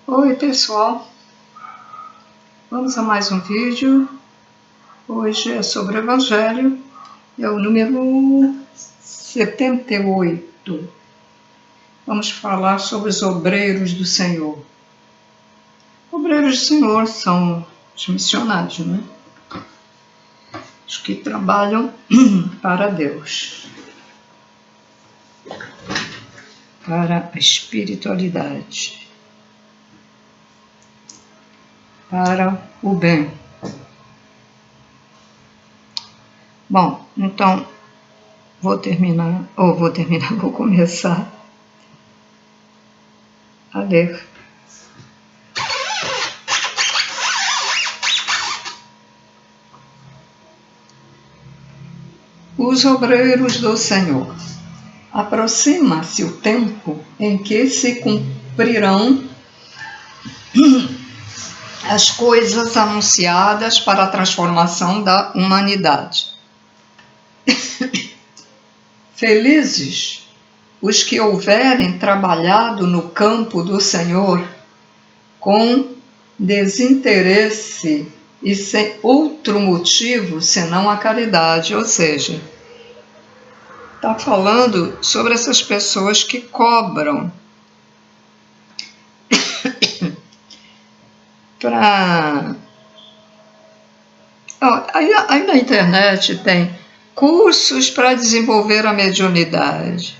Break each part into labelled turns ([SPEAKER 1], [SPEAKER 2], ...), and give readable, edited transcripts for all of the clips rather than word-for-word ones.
[SPEAKER 1] Oi pessoal, vamos a mais um vídeo. Hoje é sobre o Evangelho, é o número 78. Vamos falar sobre os obreiros do Senhor. Obreiros do Senhor são os missionários, né? Os que trabalham para Deus, para a espiritualidade, para o bem. Bom, então vou começar a ler. Os obreiros do Senhor. Aproxima-se o tempo em que se cumprirão as coisas anunciadas para a transformação da humanidade. Felizes os que houverem trabalhado no campo do Senhor com desinteresse e sem outro motivo senão a caridade, ou seja, está falando sobre essas pessoas que cobram para... Aí na internet tem cursos para desenvolver a mediunidade,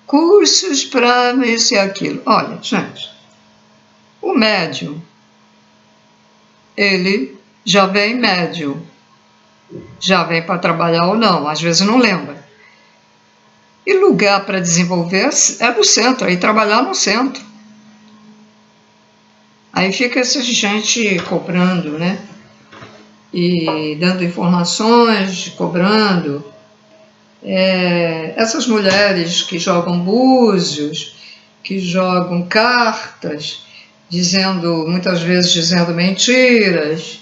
[SPEAKER 1] cursos para isso e aquilo. Olha, gente, o médium, ele já vem médium, já vem para trabalhar ou não, às vezes não lembra. E lugar para desenvolver é no centro, aí trabalhar no centro. Aí fica essa gente cobrando, né? E dando informações, cobrando. Essas mulheres que jogam búzios, que jogam cartas, muitas vezes dizendo mentiras.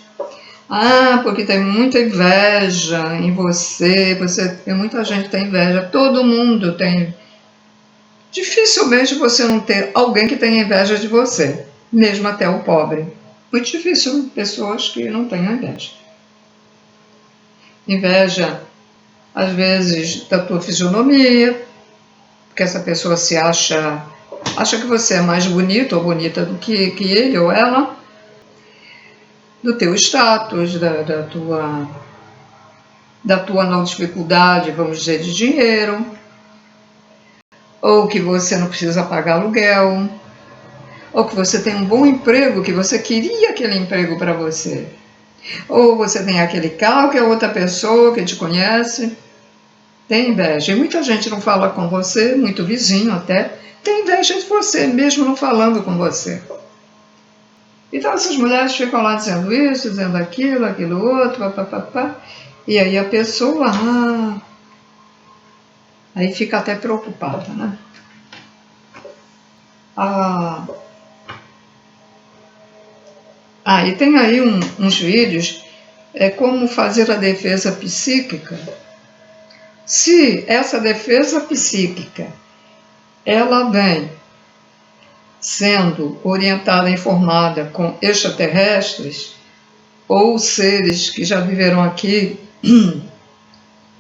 [SPEAKER 1] Porque tem muita inveja em você, muita gente tem inveja, todo mundo tem. Dificilmente você não ter alguém que tenha inveja de você, mesmo até o pobre. Muito difícil pessoas que não tenham inveja. Inveja, às vezes, da tua fisionomia, porque essa pessoa se acha que você é mais bonito ou bonita do que ele ou ela, do teu status, da tua não dificuldade, vamos dizer, de dinheiro, ou que você não precisa pagar aluguel, ou que você tem um bom emprego, que você queria aquele emprego para você, ou você tem aquele carro que é outra pessoa que te conhece, tem inveja. E muita gente não fala com você, muito vizinho até, tem inveja de você, mesmo não falando com você. Então essas mulheres ficam lá dizendo isso, dizendo aquilo outro, papapá, e aí a pessoa, aí fica até preocupada, né? E tem aí uns vídeos, como fazer a defesa psíquica. Se essa defesa psíquica, ela vem sendo orientada, informada com extraterrestres, ou seres que já viveram aqui,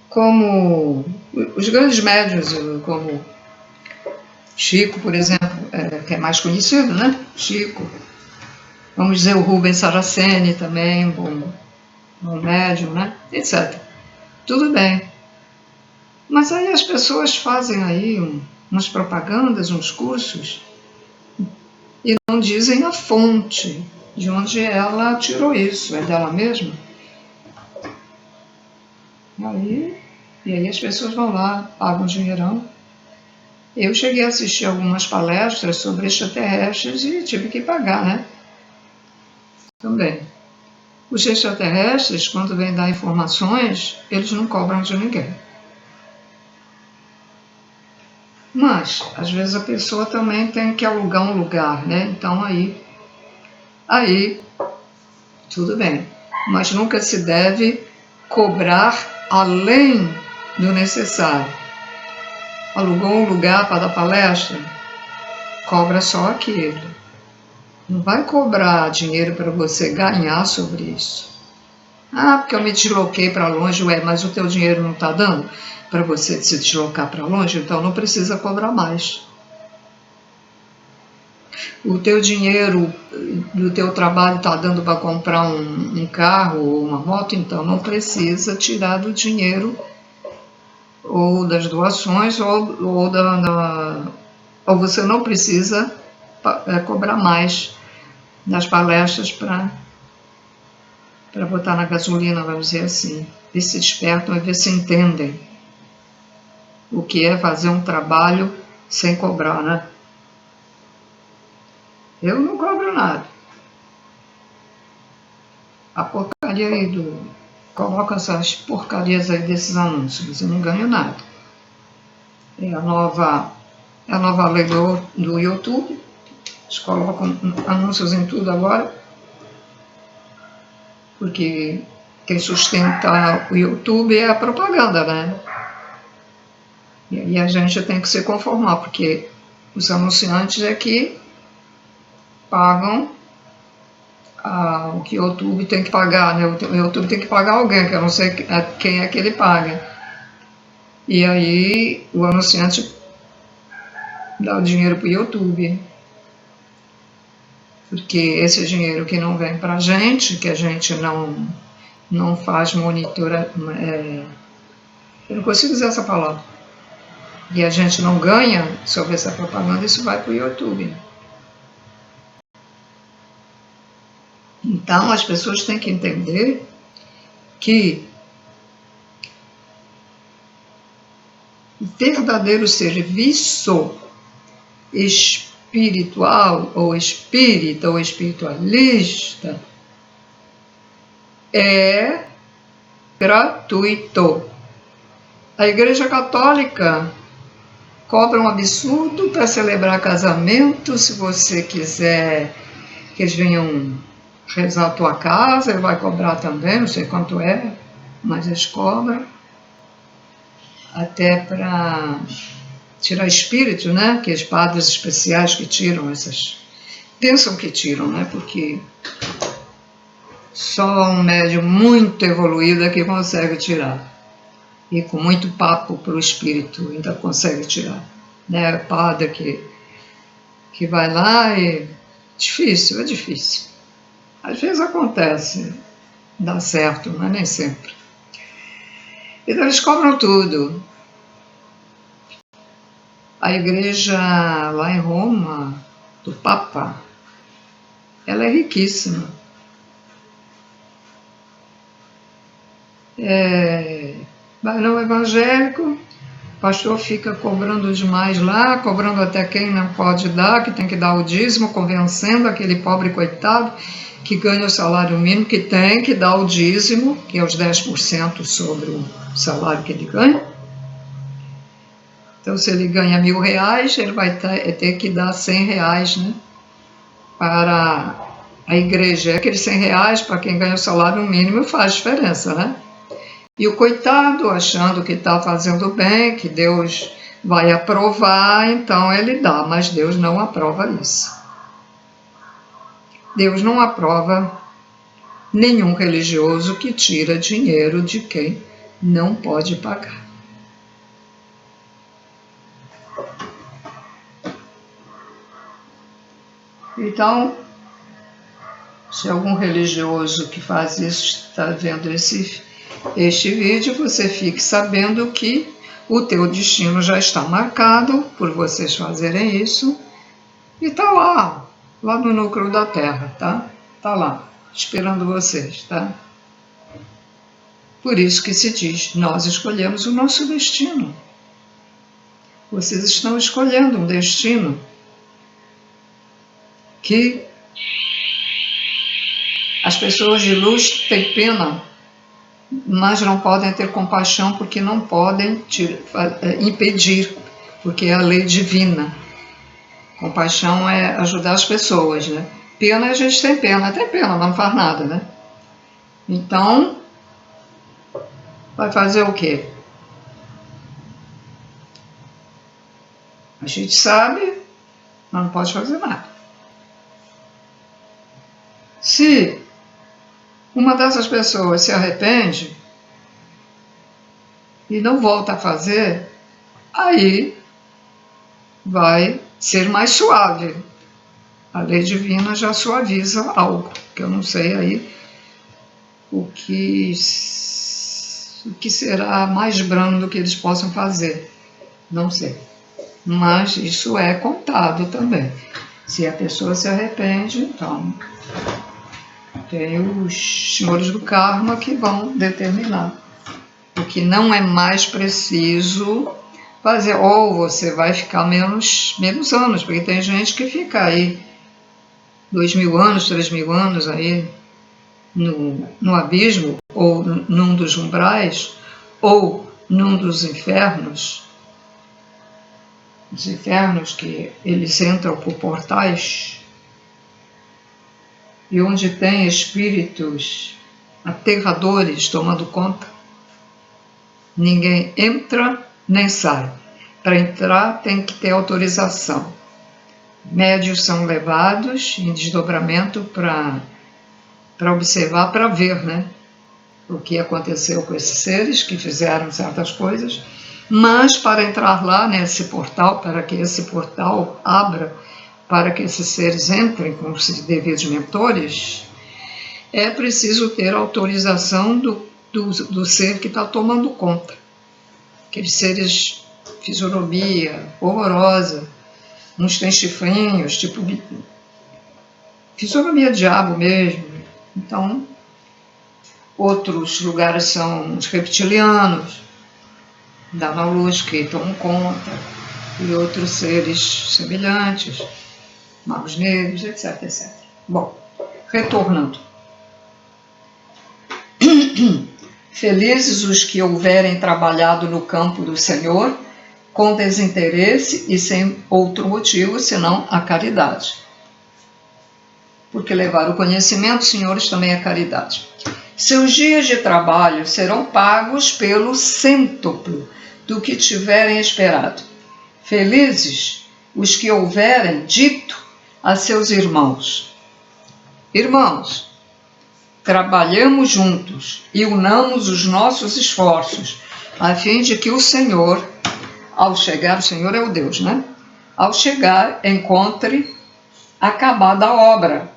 [SPEAKER 1] como os grandes médiuns, como Chico, por exemplo, que é mais conhecido, né? Chico. Vamos dizer o Rubens Saraceni também, um médium, né? Etc. Tudo bem. Mas aí as pessoas fazem aí umas propagandas, uns cursos, e não dizem a fonte de onde ela tirou isso. É dela mesma? E aí as pessoas vão lá, pagam dinheirão. Eu cheguei a assistir algumas palestras sobre extraterrestres e tive que pagar, né? Também. Os extraterrestres, quando vêm dar informações, eles não cobram de ninguém. Mas, às vezes a pessoa também tem que alugar um lugar, né? Então aí tudo bem. Mas nunca se deve cobrar além do necessário. Alugou um lugar para dar palestra? cobra só aquele. Não vai cobrar dinheiro para você ganhar sobre isso. Ah, porque eu me desloquei para longe, mas o teu dinheiro não está dando para você se deslocar para longe, então não precisa cobrar mais. O teu dinheiro do teu trabalho está dando para comprar um carro ou uma moto, então não precisa tirar do dinheiro ou das doações ou você não precisa cobrar mais nas palestras para botar na gasolina, vamos dizer assim. Ver se despertam e ver se entendem o que é fazer um trabalho sem cobrar, né? Eu não cobro nada. A porcaria aí coloca essas porcarias aí desses anúncios, eu não ganho nada. É a nova lei do YouTube, eles colocam anúncios em tudo agora, porque quem sustenta o YouTube é a propaganda, né? E aí a gente tem que se conformar, porque os anunciantes é que pagam o que o YouTube tem que pagar, né? O YouTube tem que pagar alguém, que eu não sei quem é que ele paga. E aí o anunciante dá o dinheiro para o YouTube. Porque esse dinheiro que não vem para a gente, que a gente não faz monitora... eu não consigo dizer essa palavra. E a gente não ganha sobre essa propaganda, isso vai para o YouTube. Então, as pessoas têm que entender que o verdadeiro serviço espiritual ou espírita ou espiritualista é gratuito. A Igreja Católica cobra um absurdo para celebrar casamento. Se você quiser que eles venham rezar a tua casa, ele vai cobrar também, não sei quanto é, mas eles cobram. Até para tirar espírito, né? Aqueles padres especiais que tiram essas... Pensam que tiram, né? Porque só um médium muito evoluído é que consegue tirar. E com muito papo para o espírito ainda consegue tirar. Né? Padre que vai lá e... Difícil, é difícil. Às vezes acontece, dá certo, mas nem sempre. Então eles cobram tudo. A igreja lá em Roma, do Papa, ela é riquíssima. Vai no evangélico, o pastor fica cobrando demais lá, cobrando até quem não pode dar, que tem que dar o dízimo, convencendo aquele pobre coitado que ganha o salário mínimo, que tem que dar o dízimo, que é os 10% sobre o salário que ele ganha. Então, se ele ganha R$1.000, ele vai ter que dar R$100, né, para a igreja. Aqueles R$100 para quem ganha o salário mínimo faz diferença, né? E o coitado, achando que está fazendo bem, que Deus vai aprovar, então ele dá, mas Deus não aprova isso. Deus não aprova nenhum religioso que tira dinheiro de quem não pode pagar. Então, se algum religioso que faz isso está vendo este vídeo, você fique sabendo que o teu destino já está marcado por vocês fazerem isso e está lá no núcleo da Terra, tá? Está lá, esperando vocês, tá? Por isso que se diz, nós escolhemos o nosso destino. Vocês estão escolhendo um destino que as pessoas de luz têm pena, mas não podem ter compaixão porque não podem impedir, porque é a lei divina. Compaixão é ajudar as pessoas, né? Pena, a gente tem pena, mas não faz nada, né? Então, vai fazer o quê? A gente sabe mas não pode fazer nada. Se uma dessas pessoas se arrepende e não volta a fazer, aí vai ser mais suave. A lei divina já suaviza algo, que eu não sei aí o que será mais brando que eles possam fazer. Não sei. Mas isso é contado também. Se a pessoa se arrepende, então tem os senhores do karma que vão determinar o que não é mais preciso fazer. Ou você vai ficar menos anos, porque tem gente que fica aí 2.000 anos, 3.000 anos aí no abismo, ou num dos umbrais, ou num dos infernos. Os infernos que eles entram por portais e onde tem espíritos aterradores tomando conta. Ninguém entra nem sai. Para entrar tem que ter autorização. Médios são levados em desdobramento para observar, para ver, né, o que aconteceu com esses seres que fizeram certas coisas. Mas para entrar lá nesse portal, para que esse portal abra, para que esses seres entrem com os devidos mentores, é preciso ter autorização do ser que está tomando conta. Aqueles seres, fisionomia horrorosa, uns têm chifrinhos, tipo fisionomia diabo mesmo. Então, outros lugares são os reptilianos, da luz que tomam conta, e outros seres semelhantes, magos negros, etc, etc. Bom, retornando. Felizes os que houverem trabalhado no campo do Senhor, com desinteresse e sem outro motivo, senão a caridade. Porque levar o conhecimento, senhores, também é caridade. Seus dias de trabalho serão pagos pelo cêntuplo do que tiverem esperado. Felizes os que houverem dito a seus irmãos: irmãos, trabalhamos juntos e unamos os nossos esforços, a fim de que o Senhor, ao chegar, o Senhor é o Deus, né? Ao chegar, encontre acabada a obra,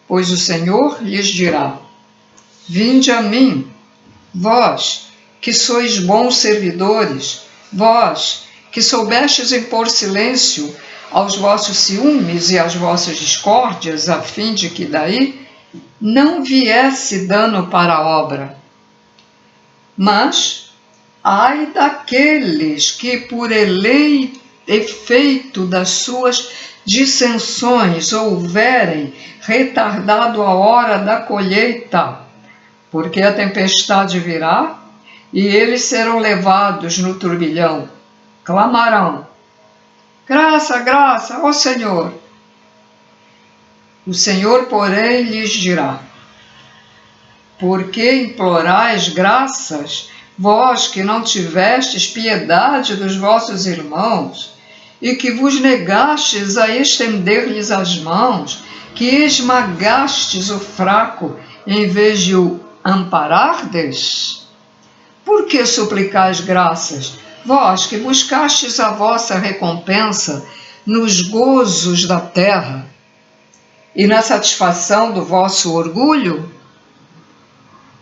[SPEAKER 1] pois o Senhor lhes dirá: vinde a mim, vós que sois bons servidores, vós que soubestes impor silêncio aos vossos ciúmes e às vossas discórdias, a fim de que daí não viesse dano para a obra. Mas ai daqueles que por efeito das suas dissensões houverem retardado a hora da colheita, porque a tempestade virá e eles serão levados no turbilhão. Clamarão: graça, graça, ó Senhor. O Senhor, porém, lhes dirá: por que implorais graças, vós que não tivestes piedade dos vossos irmãos, e que vos negastes a estender-lhes as mãos, que esmagastes o fraco em vez de o amparardes? Por que suplicais graças, vós que buscastes a vossa recompensa nos gozos da terra e na satisfação do vosso orgulho?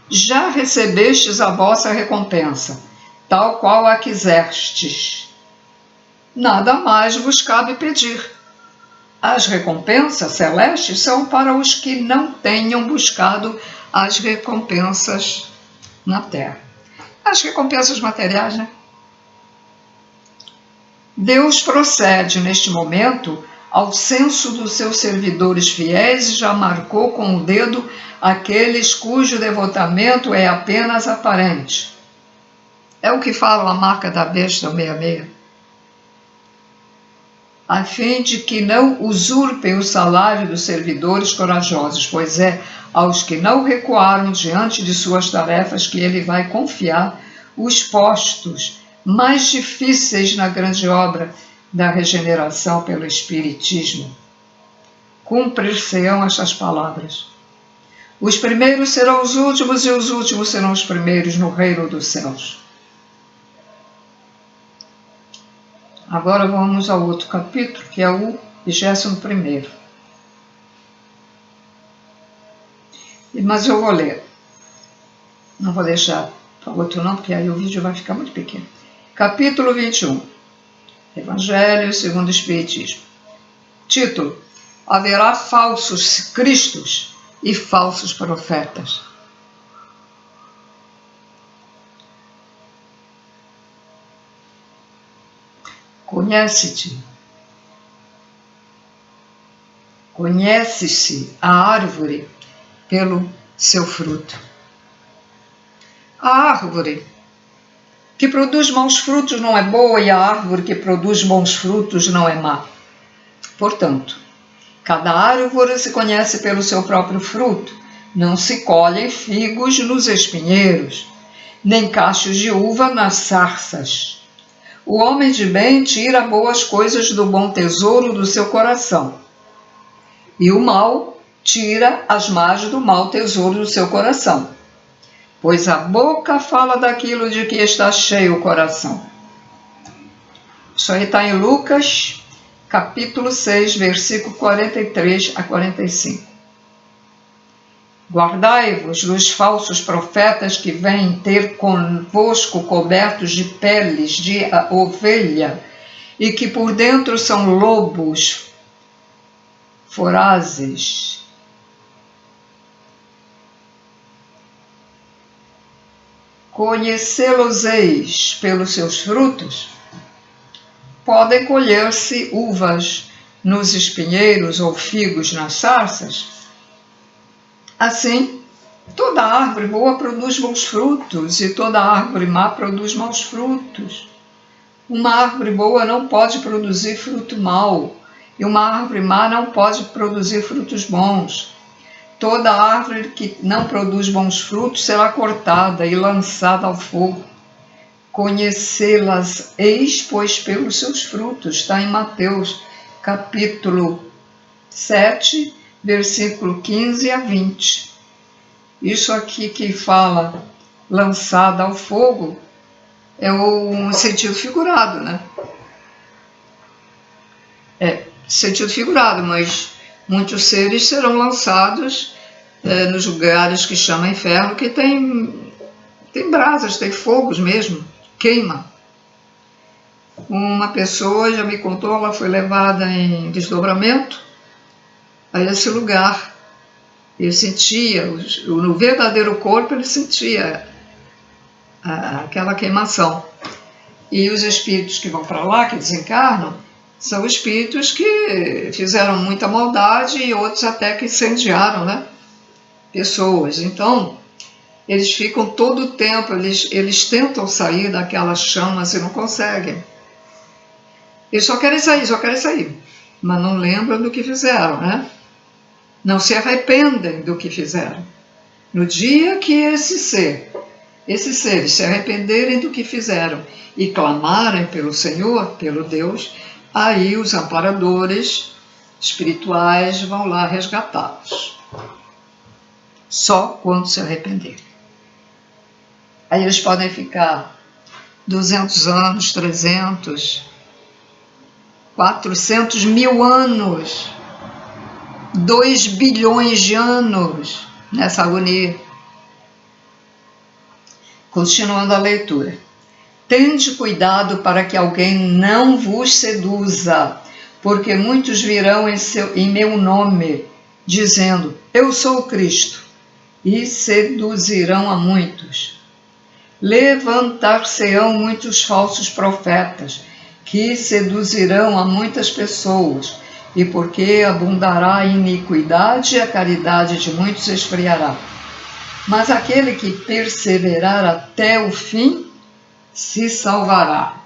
[SPEAKER 1] Já recebestes a vossa recompensa, tal qual a quisestes. Nada mais vos cabe pedir. As recompensas celestes são para os que não tenham buscado as recompensas na terra. As recompensas materiais, né? Deus procede, neste momento, ao censo dos seus servidores fiéis e já marcou com o dedo aqueles cujo devotamento é apenas aparente. É o que fala a marca da besta 66. A fim de que não usurpem o salário dos servidores corajosos, pois é aos que não recuaram diante de suas tarefas que ele vai confiar os postos mais difíceis na grande obra da regeneração pelo Espiritismo. Cumprir-se-ão estas palavras. Os primeiros serão os últimos e os últimos serão os primeiros no reino dos céus. Agora vamos ao outro capítulo, que é o 21º. Mas eu vou ler. Não vou deixar para o outro não, porque aí o vídeo vai ficar muito pequeno. Capítulo 21. Evangelho segundo o Espiritismo. Título: Haverá falsos cristos e falsos profetas. Conhece-se a árvore pelo seu fruto. A árvore que produz maus frutos não é boa e a árvore que produz bons frutos não é má. Portanto, cada árvore se conhece pelo seu próprio fruto. Não se colhem figos nos espinheiros, nem cachos de uva nas sarças. O homem de bem tira boas coisas do bom tesouro do seu coração, e o mal tira as más do mau tesouro do seu coração. Pois a boca fala daquilo de que está cheio o coração. Isso aí está em Lucas, capítulo 6, versículo 43 a 45. Guardai-vos dos falsos profetas que vêm ter convosco cobertos de peles de ovelha e que por dentro são lobos vorazes. Conhecê-los-eis pelos seus frutos? Podem colher-se uvas nos espinheiros ou figos nas sarças? Assim, toda árvore boa produz bons frutos e toda árvore má produz maus frutos. Uma árvore boa não pode produzir fruto mau e uma árvore má não pode produzir frutos bons. Toda árvore que não produz bons frutos será cortada e lançada ao fogo. Conhecê-las-eis, pois, pelos seus frutos. Está em Mateus, capítulo 7, versículo 15 a 20. Isso aqui que fala lançada ao fogo é um sentido figurado, né? É sentido figurado, mas muitos seres serão lançados nos lugares que chama inferno, que tem brasas, tem fogos mesmo, queima. Uma pessoa já me contou, ela foi levada em desdobramento a esse lugar. Ele sentia, no verdadeiro corpo, ele sentia aquela queimação. E os espíritos que vão para lá, que desencarnam, são espíritos que fizeram muita maldade e outros até que incendiaram, né, pessoas. Então, eles ficam todo o tempo, eles tentam sair daquelas chamas e não conseguem. Eles só querem sair, mas não lembram do que fizeram, né? Não se arrependem do que fizeram. No dia que esses seres se arrependerem do que fizeram e clamarem pelo Senhor, pelo Deus, aí os amparadores espirituais vão lá resgatá-los. Só quando se arrependerem. Aí eles podem ficar 200 anos, 300, 400 mil anos, 2 bilhões de anos nessa agonia. Continuando a leitura. Tende cuidado para que alguém não vos seduza, porque muitos virão em meu nome, dizendo, eu sou o Cristo, e seduzirão a muitos. Levantar-se-ão muitos falsos profetas, que seduzirão a muitas pessoas, e porque abundará a iniquidade, a caridade de muitos esfriará. Mas aquele que perseverar até o fim, se salvará.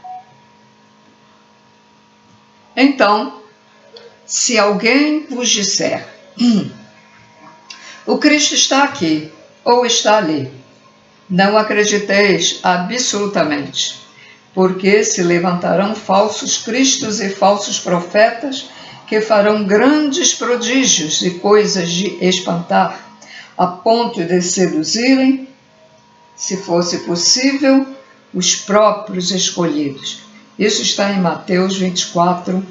[SPEAKER 1] Então, se alguém vos disser, o Cristo está aqui, ou está ali, não acrediteis absolutamente, porque se levantarão falsos cristos e falsos profetas, que farão grandes prodígios e coisas de espantar, a ponto de seduzirem, se fosse possível, os próprios escolhidos. Isso está em Mateus 24,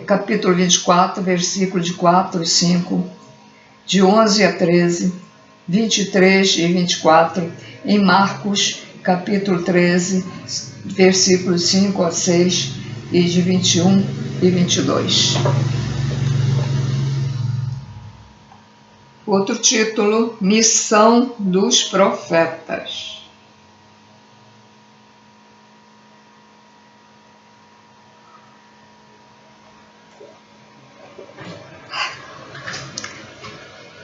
[SPEAKER 1] capítulo 24, versículo de 4 e 5, de 11 a 13, 23 e 24, em Marcos, capítulo 13, versículos 5 a 6, e de 21 e 22. Outro título, Missão dos Profetas.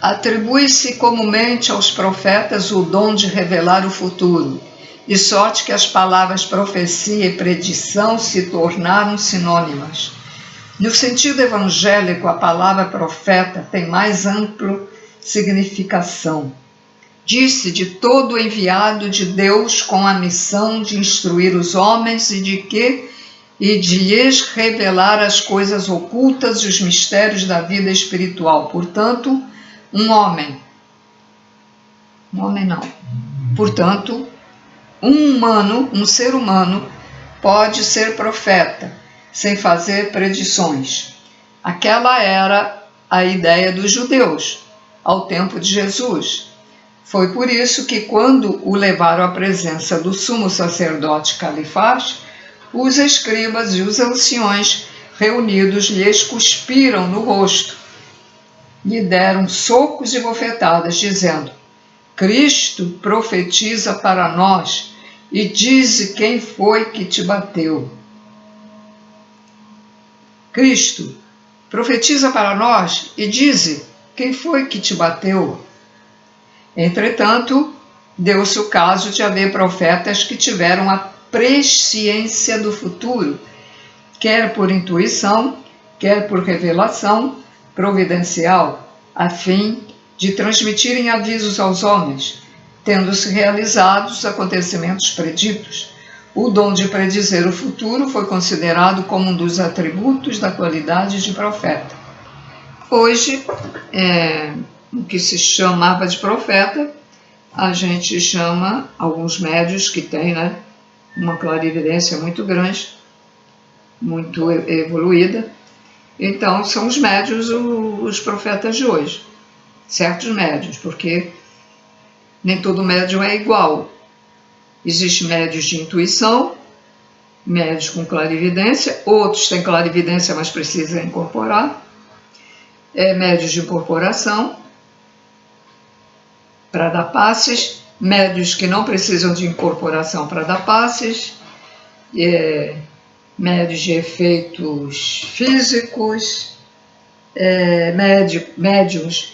[SPEAKER 1] Atribui-se comumente aos profetas o dom de revelar o futuro, de sorte que as palavras profecia e predição se tornaram sinônimas. No sentido evangélico, a palavra profeta tem mais ampla significação. Diz-se de todo enviado de Deus com a missão de instruir os homens e de lhes revelar as coisas ocultas e os mistérios da vida espiritual. Portanto, Portanto, um ser humano pode ser profeta, sem fazer predições. Aquela era a ideia dos judeus, ao tempo de Jesus. Foi por isso que, quando o levaram à presença do sumo sacerdote Califás, os escribas e os anciões reunidos lhes cuspiram no rosto, lhe deram socos e bofetadas, dizendo: Cristo profetiza para nós e dize quem foi que te bateu. Cristo profetiza para nós e dize quem foi que te bateu. Entretanto, deu-se o caso de haver profetas que tiveram a presciência do futuro, quer por intuição, quer por revelação providencial, a fim de transmitirem avisos aos homens, tendo-se realizados os acontecimentos preditos. O dom de predizer o futuro foi considerado como um dos atributos da qualidade de profeta. Hoje, o que se chamava de profeta, a gente chama alguns médios que têm, uma clarividência muito grande, muito evoluída. Então, são os médios, os profetas de hoje. Certos médios, porque nem todo médium é igual. Existem médios de intuição, médios com clarividência, outros têm clarividência, mas precisam incorporar. Médios de incorporação, para dar passes, médios que não precisam de incorporação para dar passes, médios de efeitos físicos, médios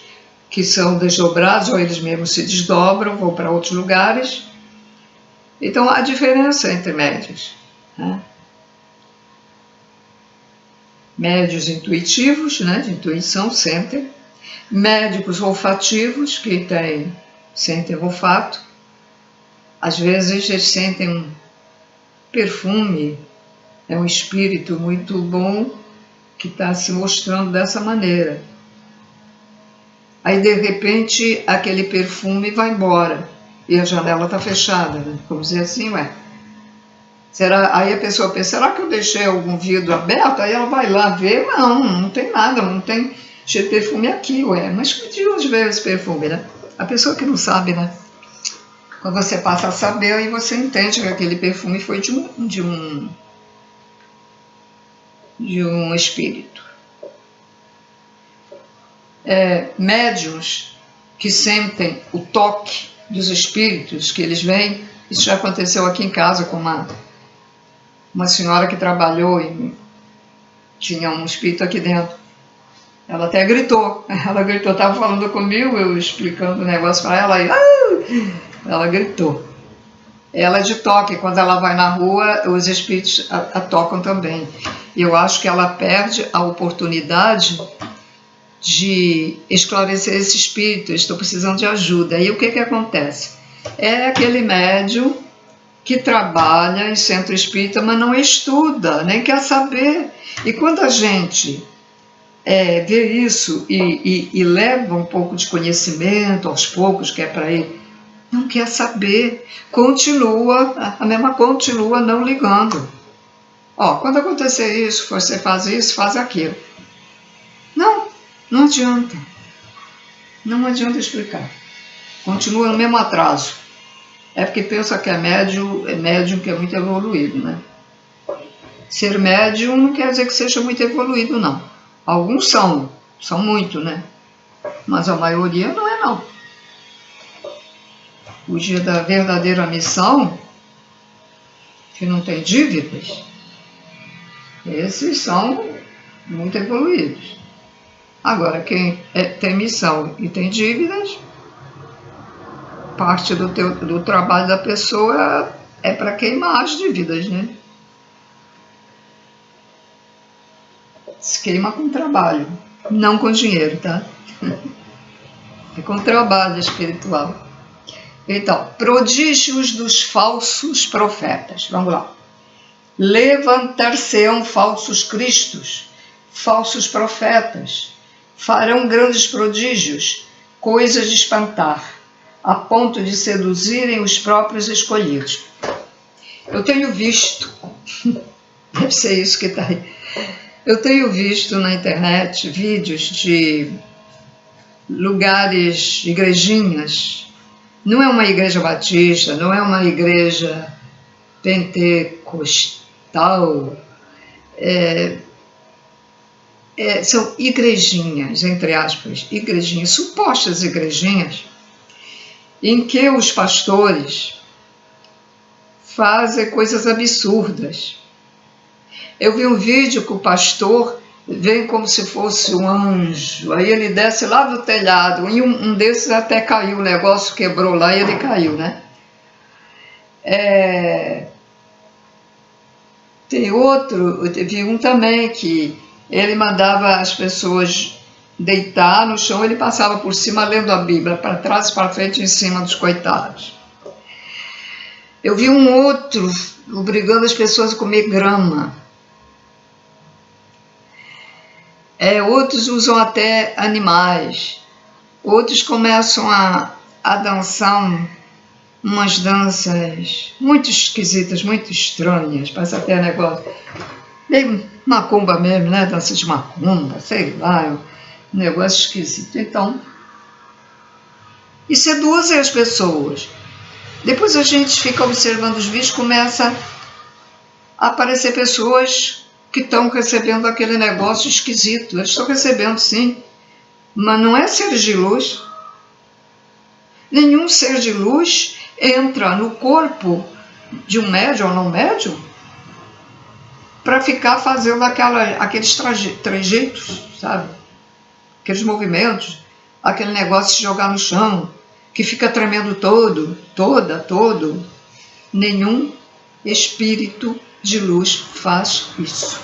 [SPEAKER 1] que são desdobrados, ou eles mesmos se desdobram, vão para outros lugares. Então, há diferença entre médios. Médios intuitivos, de intuição, sentem. Médicos olfativos, que sentem olfato. Às vezes, eles sentem um perfume, é um espírito muito bom que está se mostrando dessa maneira. Aí, de repente, aquele perfume vai embora e a janela está fechada, Vamos dizer assim, Aí a pessoa pensa, será que eu deixei algum vidro aberto? Aí ela vai lá ver, não tem nada, não tem cheio de perfume aqui, Mas de onde veio esse perfume, A pessoa que não sabe, Quando você passa a saber, aí você entende que aquele perfume foi de um espírito. Médiuns que sentem o toque dos espíritos que eles veem. Isso já aconteceu aqui em casa com uma senhora que trabalhou e tinha um espírito aqui dentro. Ela até gritou. Estava falando comigo, eu explicando o negócio para ela, e ela gritou. Ela é de toque, quando ela vai na rua, os espíritos a tocam também. E eu acho que ela perde a oportunidade de esclarecer esse espírito. Estou precisando de ajuda. Aí o que acontece? Aquele médium que trabalha em centro espírita, mas não estuda, nem quer saber. E quando a gente vê isso e leva um pouco de conhecimento aos poucos, que é para ir, não quer saber, a mesma continua não ligando. Quando acontecer isso, você faz isso, faz aquilo. Não adianta. Não adianta explicar. Continua no mesmo atraso. É porque pensa que é médium que é muito evoluído, né? Ser médium não quer dizer que seja muito evoluído, não. Alguns são muito, né? Mas a maioria não é, não. O dia da verdadeira missão, que não tem dívidas, esses são muito evoluídos. Agora, quem tem missão e tem dívidas, parte do trabalho da pessoa é para queimar as dívidas, né? Se queima com trabalho, não com dinheiro, tá? É com trabalho espiritual. Então, prodígios dos falsos profetas. Vamos lá. Levantar-se-ão falsos cristos, falsos profetas, farão grandes prodígios, coisas de espantar, a ponto de seduzirem os próprios escolhidos. Eu tenho visto, deve ser isso que está aí, eu tenho visto na internet vídeos de lugares, igrejinhas. Não é uma igreja batista, não é uma igreja pentecostal, são igrejinhas, entre aspas, igrejinhas, supostas igrejinhas, em que os pastores fazem coisas absurdas. Eu vi um vídeo que o pastor vem como se fosse um anjo, aí ele desce lá do telhado, e um desses até caiu, o negócio quebrou lá e ele caiu, né? Tem outro, eu vi um também que ele mandava as pessoas deitar no chão, ele passava por cima lendo a Bíblia, para trás e para frente, em cima dos coitados. Eu vi um outro obrigando as pessoas a comer grama. Outros usam até animais. Outros começam a dançar umas danças muito esquisitas, muito estranhas. Parece até negócio meio macumba mesmo, né? Dança de macumba, sei lá, um negócio esquisito. Então, e seduzem as pessoas. Depois a gente fica observando os vídeos, começa a aparecer pessoas que estão recebendo aquele negócio esquisito. Eles estão recebendo, sim, mas não é ser de luz. Nenhum ser de luz entra no corpo de um médium ou não médium para ficar fazendo aqueles trejeitos, sabe? Aqueles movimentos, aquele negócio de se jogar no chão, que fica tremendo todo. Nenhum espírito de luz faz isso.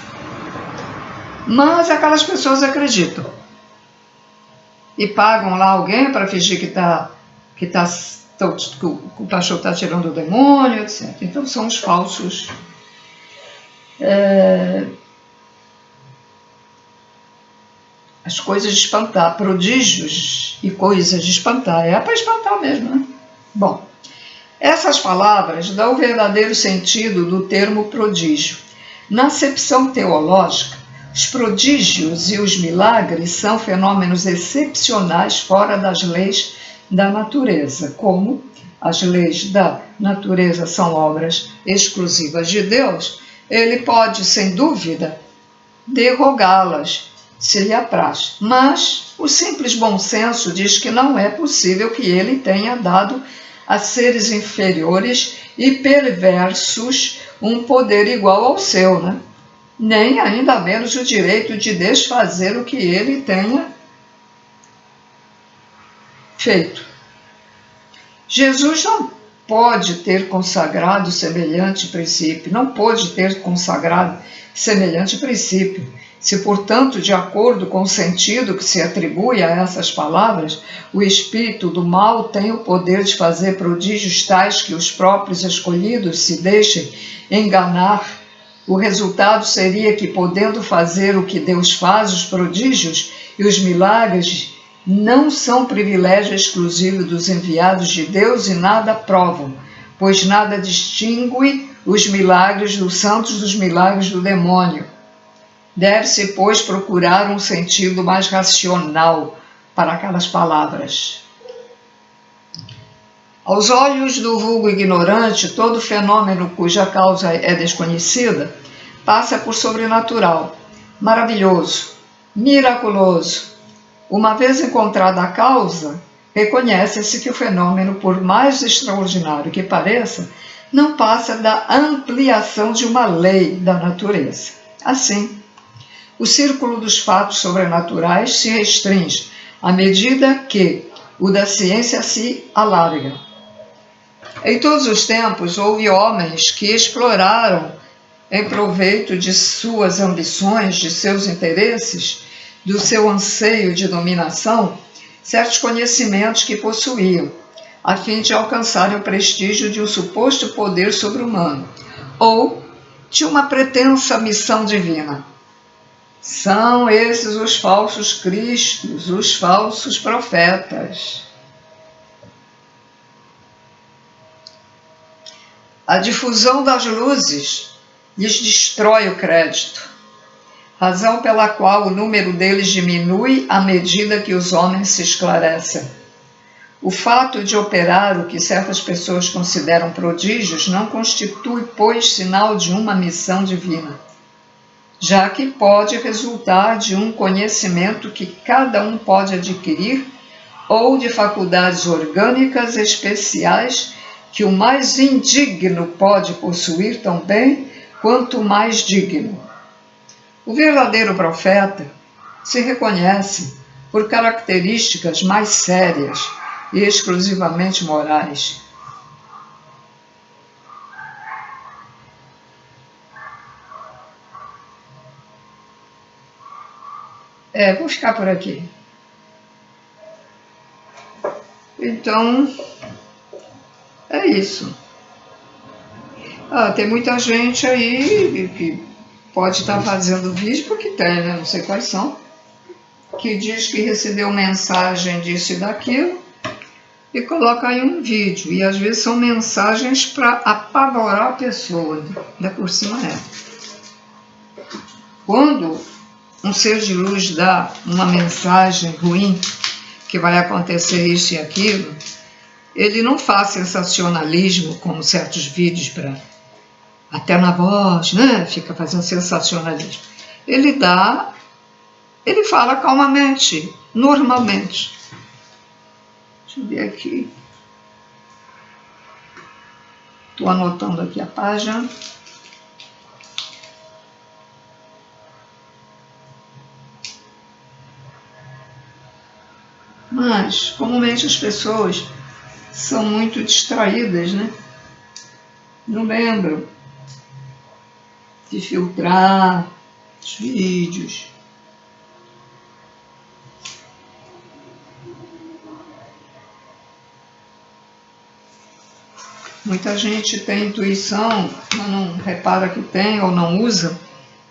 [SPEAKER 1] Mas aquelas pessoas acreditam. E pagam lá alguém para fingir que o pastor está tirando o demônio, etc. Então são os falsos as coisas de espantar, prodígios e coisas de espantar. É para espantar mesmo, né? Bom, essas palavras dão o verdadeiro sentido do termo prodígio. Na acepção teológica, os prodígios e os milagres são fenômenos excepcionais fora das leis da natureza. Como as leis da natureza são obras exclusivas de Deus, ele pode, sem dúvida, derrogá-las, se lhe apraz. Mas o simples bom senso diz que não é possível que ele tenha dado a seres inferiores e perversos um poder igual ao seu, né? Nem ainda menos o direito de desfazer o que ele tenha feito. Jesus não pode ter consagrado semelhante princípio, não pôde ter consagrado semelhante princípio. Se, portanto, de acordo com o sentido que se atribui a essas palavras, o espírito do mal tem o poder de fazer prodígios tais que os próprios escolhidos se deixem enganar, o resultado seria que, podendo fazer o que Deus faz, os prodígios e os milagres não são privilégio exclusivo dos enviados de Deus e nada provam, pois nada distingue os milagres dos santos dos milagres do demônio. Deve-se, pois, procurar um sentido mais racional para aquelas palavras. Aos olhos do vulgo ignorante, todo fenômeno cuja causa é desconhecida passa por sobrenatural, maravilhoso, miraculoso. Uma vez encontrada a causa, reconhece-se que o fenômeno, por mais extraordinário que pareça, não passa da ampliação de uma lei da natureza. Assim, o círculo dos fatos sobrenaturais se restringe à medida que o da ciência se alarga. Em todos os tempos, houve homens que exploraram, em proveito de suas ambições, de seus interesses, do seu anseio de dominação, certos conhecimentos que possuíam, a fim de alcançarem o prestígio de um suposto poder sobre-humano, ou de uma pretensa missão divina. São esses os falsos cristos, os falsos profetas. A difusão das luzes lhes destrói o crédito, razão pela qual o número deles diminui à medida que os homens se esclarecem. O fato de operar o que certas pessoas consideram prodígios não constitui, pois, sinal de uma missão divina, já que pode resultar de um conhecimento que cada um pode adquirir ou de faculdades orgânicas especiais que o mais indigno pode possuir tão bem quanto o mais digno. O verdadeiro profeta se reconhece por características mais sérias e exclusivamente morais. Vou ficar por aqui. Então, é isso. Tem muita gente aí que pode estar fazendo vídeo, porque tem, né? Não sei quais são, que diz que recebeu mensagem disso e daquilo e coloca aí um vídeo. E às vezes são mensagens para apavorar a pessoa, ainda por cima é. Quando um ser de luz dá uma mensagem ruim, que vai acontecer isso e aquilo, ele não faz sensacionalismo, como certos vídeos para até na voz, né? Fica fazendo sensacionalismo. Ele fala calmamente, normalmente. Deixa eu ver aqui. Estou anotando aqui a página. Mas, comumente, as pessoas são muito distraídas, né? Não lembram de filtrar os vídeos. Muita gente tem intuição, mas não repara que tem ou não usa.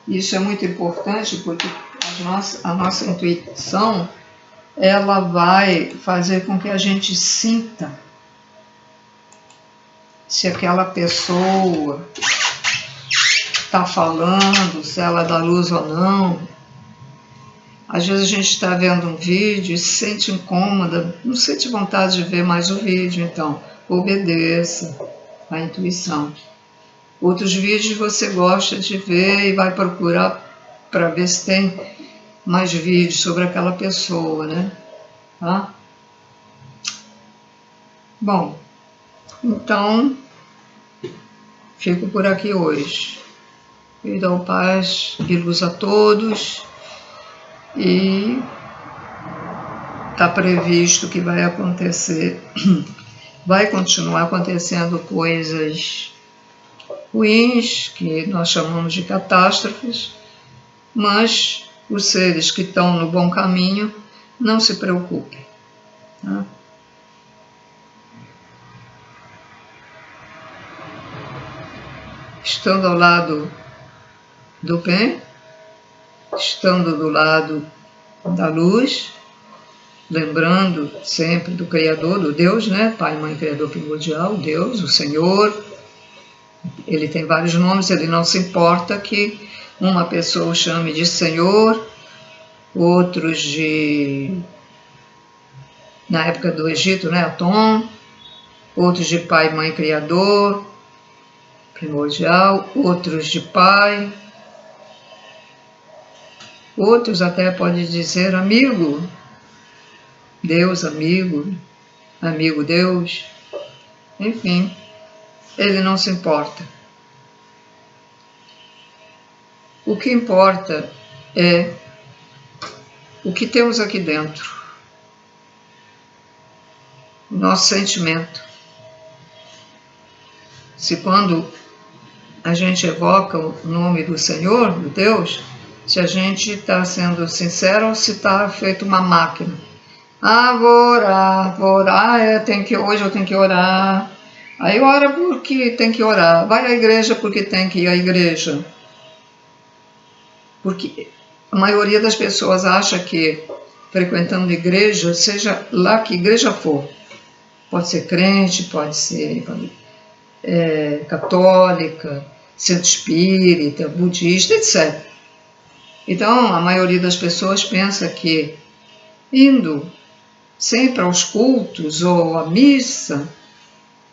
[SPEAKER 1] Isso é muito importante, porque a nossa intuição, ela vai fazer com que a gente sinta se aquela pessoa está falando, se ela dá luz ou não. Às vezes a gente está vendo um vídeo e se sente incômoda, não sente vontade de ver mais o vídeo, então obedeça à intuição. Outros vídeos você gosta de ver e vai procurar para ver se tem mais vídeos sobre aquela pessoa, né? Tá? Bom, então fico por aqui hoje. E dou paz e luz a todos. E está previsto que vai acontecer, vai continuar acontecendo coisas ruins, que nós chamamos de catástrofes, Mas os seres que estão no bom caminho, não se preocupem. Tá? Estando ao lado do bem, estando do lado da luz, lembrando sempre do Criador, do Deus, né? Pai, Mãe, Criador primordial, Deus, o Senhor. Ele tem vários nomes, ele não se importa que uma pessoa o chame de Senhor, outros de, na época do Egito, né, Atom, outros de Pai, Mãe, Criador primordial, outros de Pai, outros até pode dizer amigo, Deus amigo, amigo Deus, enfim, ele não se importa. O que importa é o que temos aqui dentro, o nosso sentimento. Se quando a gente evoca o nome do Senhor, do Deus, se a gente está sendo sincero ou se está feito uma máquina. Vou orar, hoje eu tenho que orar. Aí ora porque tem que orar, vai à igreja porque tem que ir à igreja. Porque a maioria das pessoas acha que frequentando igreja, seja lá que igreja for, pode ser crente, pode ser católica, centro espírita, budista, etc. Então, a maioria das pessoas pensa que indo sempre aos cultos ou à missa,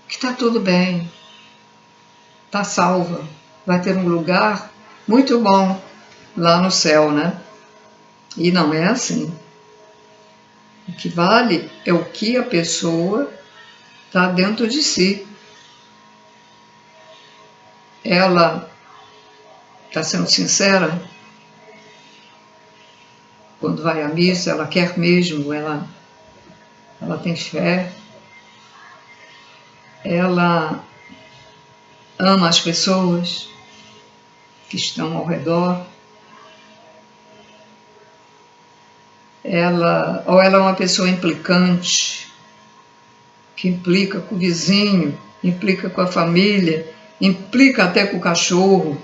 [SPEAKER 1] que está tudo bem, está salva, vai ter um lugar muito bom lá no céu, né? E não é assim. O que vale é o que a pessoa está dentro de si. Ela está sendo sincera? Quando vai à missa, ela quer mesmo, ela tem fé, ela ama as pessoas que estão ao redor, ou ela é uma pessoa implicante, que implica com o vizinho, implica com a família, implica até com o cachorro.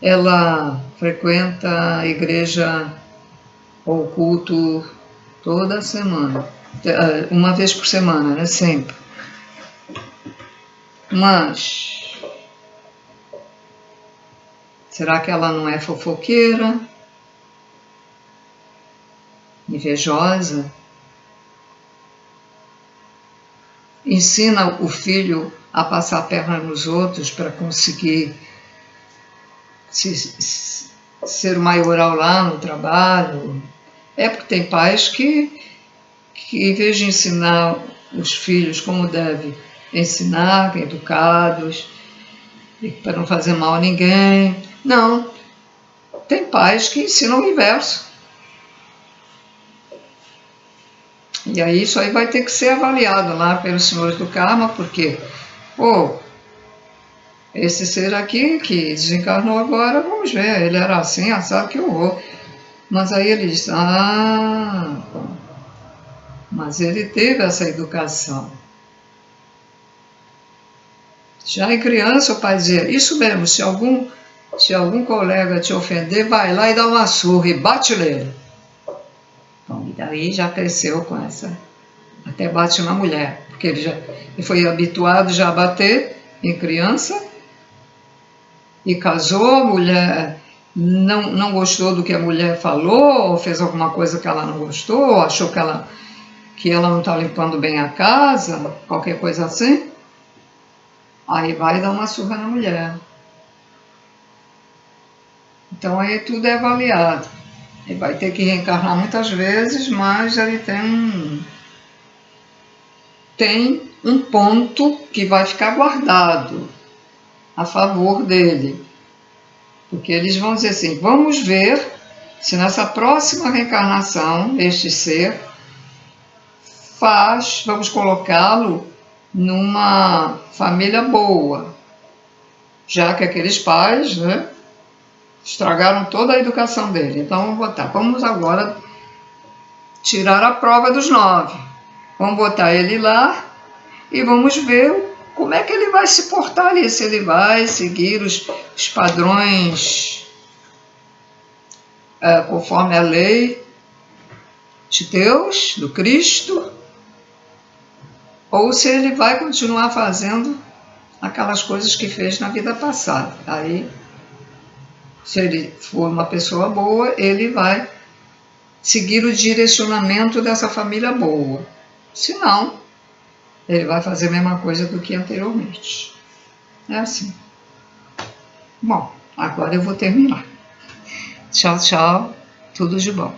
[SPEAKER 1] Ela frequenta a igreja ou o culto toda semana, uma vez por semana, né? Sempre. Mas será que ela não é fofoqueira, invejosa? Ensina o filho a passar a perna nos outros para conseguir ser o maioral lá no trabalho? É porque tem pais que em vez de ensinar os filhos como deve ensinar, educados, para não fazer mal a ninguém, não. Tem pais que ensinam o inverso. E aí isso aí vai ter que ser avaliado lá pelos senhores do karma, porque, esse ser aqui que desencarnou agora, vamos ver, ele era assim, sabe que eu vou. Mas aí ele diz, mas ele teve essa educação. Já em criança o pai dizia, isso mesmo, se algum colega te ofender, vai lá e dá uma surra e bate nele. Bom, e daí já cresceu com essa, até bate na mulher, porque ele foi habituado já a bater em criança, e casou, a mulher não gostou do que a mulher falou, ou fez alguma coisa que ela não gostou, ou achou que ela não está limpando bem a casa, qualquer coisa assim, aí vai dar uma surra na mulher. Então aí tudo é avaliado. Ele vai ter que reencarnar muitas vezes, mas ele tem um ponto que vai ficar guardado a favor dele. Porque eles vão dizer assim, vamos ver se nessa próxima reencarnação este ser vamos colocá-lo numa família boa, já que aqueles pais, né, Estragaram toda a educação dele. Então vamos botar. Vamos agora tirar a prova dos 9. Vamos botar ele lá e vamos ver como é que ele vai se portar ali. Se ele vai seguir os padrões conforme a lei de Deus, do Cristo, ou se ele vai continuar fazendo aquelas coisas que fez na vida passada. Aí, se ele for uma pessoa boa, ele vai seguir o direcionamento dessa família boa. Se não, ele vai fazer a mesma coisa do que anteriormente. É assim. Bom, agora eu vou terminar. Tchau, tchau. Tudo de bom.